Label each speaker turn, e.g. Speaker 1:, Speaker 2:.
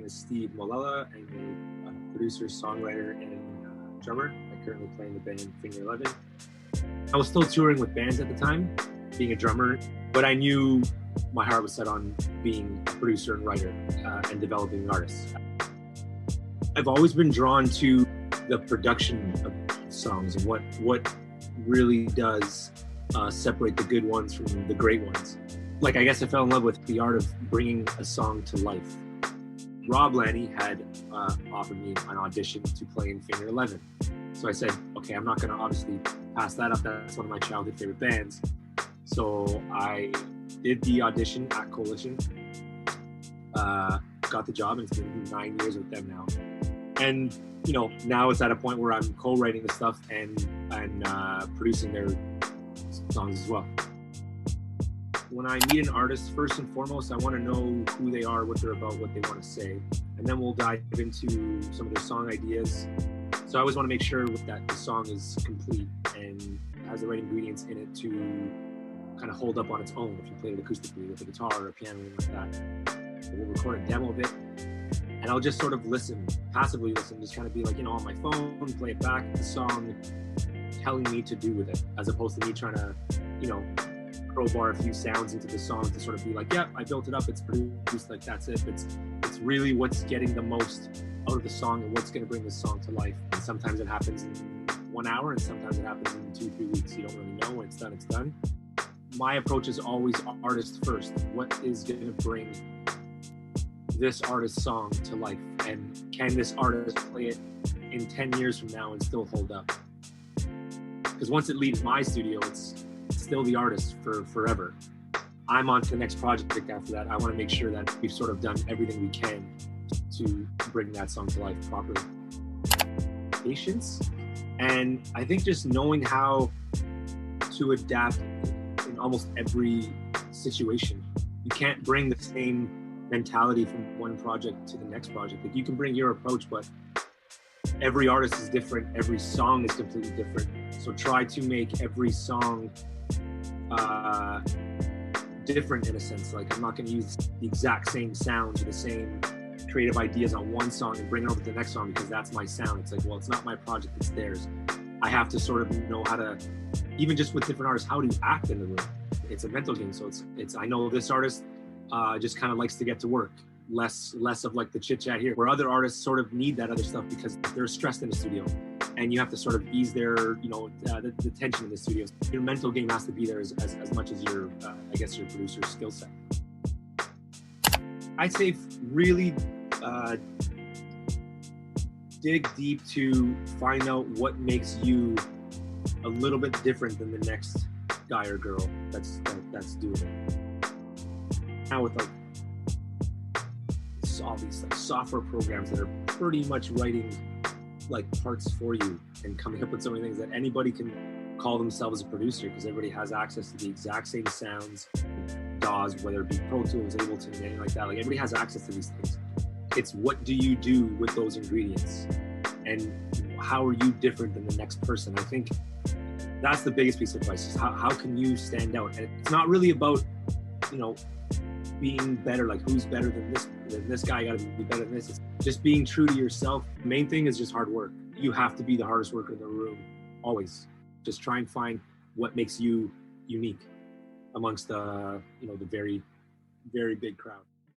Speaker 1: is Steve Molella. I'm a producer, songwriter, and drummer. I currently play in the band Finger 11. I was still touring with bands at the time, being a drummer, but I knew my heart was set on being a producer and writer and developing artists. I've always been drawn to the production of songs and what really does separate the good ones from the great ones. Like, I guess I fell in love with the art of bringing a song to life. Rob Lanny had offered me an audition to play in Finger 11. So I said, okay, I'm not going to obviously pass that up. That's one of my childhood favorite bands. So I did the audition at Coalition, got the job, and it's been 9 years with them now. And, you know, now it's at a point where I'm co-writing the stuff and producing their songs as well. When I meet an artist, first and foremost, I want to know who they are, what they're about, what they want to say. And then we'll dive into some of their song ideas. So I always want to make sure that the song is complete and has the right ingredients in it to kind of hold up on its own if you play it acoustically with a guitar or a piano or anything like that. So we'll record a demo of it, and I'll just sort of listen, passively listen, just kind of be like, you know, on my phone, play it back, the song telling me to do with it, as opposed to me trying to, you know, crowbar a few sounds into the song to sort of be like, yeah, I built it up, it's produced, like that's it. It's really what's getting the most out of the song and what's going to bring the song to life. And sometimes it happens in 1 hour, and sometimes it happens in 2-3 weeks. You don't really know. When it's done, it's done. My approach is always artist first. What is going to bring this artist's song to life, and can this artist play it in 10 years from now and still hold up? Because once it leaves my studio, it's still the artist for forever. I'm on to the next project after that. I want to make sure that we've sort of done everything we can to bring that song to life properly. Patience, and I think just knowing how to adapt in almost every situation. You can't bring the same mentality from one project to the next project. Like, you can bring your approach, but every artist is different. Every song is completely different. So try to make every song different in a sense. Like, I'm not going to use the exact same sounds or the same creative ideas on one song and bring it over to the next song because that's my sound. It's like, well, it's not my project, it's theirs. I have to sort of know how to, even just with different artists, how to act in the room. It's a mental game. So it's I know this artist just kind of likes to get to work, less of like the chit chat here, where other artists sort of need that other stuff because they're stressed in the studio, and you have to sort of ease their, you know, the tension in the studio. Your mental game has to be there as much as your, I guess, your producer's skill set. I'd say really dig deep to find out what makes you a little bit different than the next guy or girl that's doing it. Now with like all these like software programs that are pretty much writing like parts for you and coming up with so many things that anybody can call themselves a producer, because everybody has access to the exact same sounds, DAWs, whether it be Pro Tools, Ableton, anything like that. Like, everybody has access to these things. It's what do you do with those ingredients, and how are you different than the next person? I think that's the biggest piece of advice, is how can you stand out? And it's not really about, you know, being better, like who's better than this guy, gotta be better than this. It's just being true to yourself. The main thing is just hard work. You have to be the hardest worker in the room, always. Just try and find what makes you unique amongst the, you know, the very, very big crowd.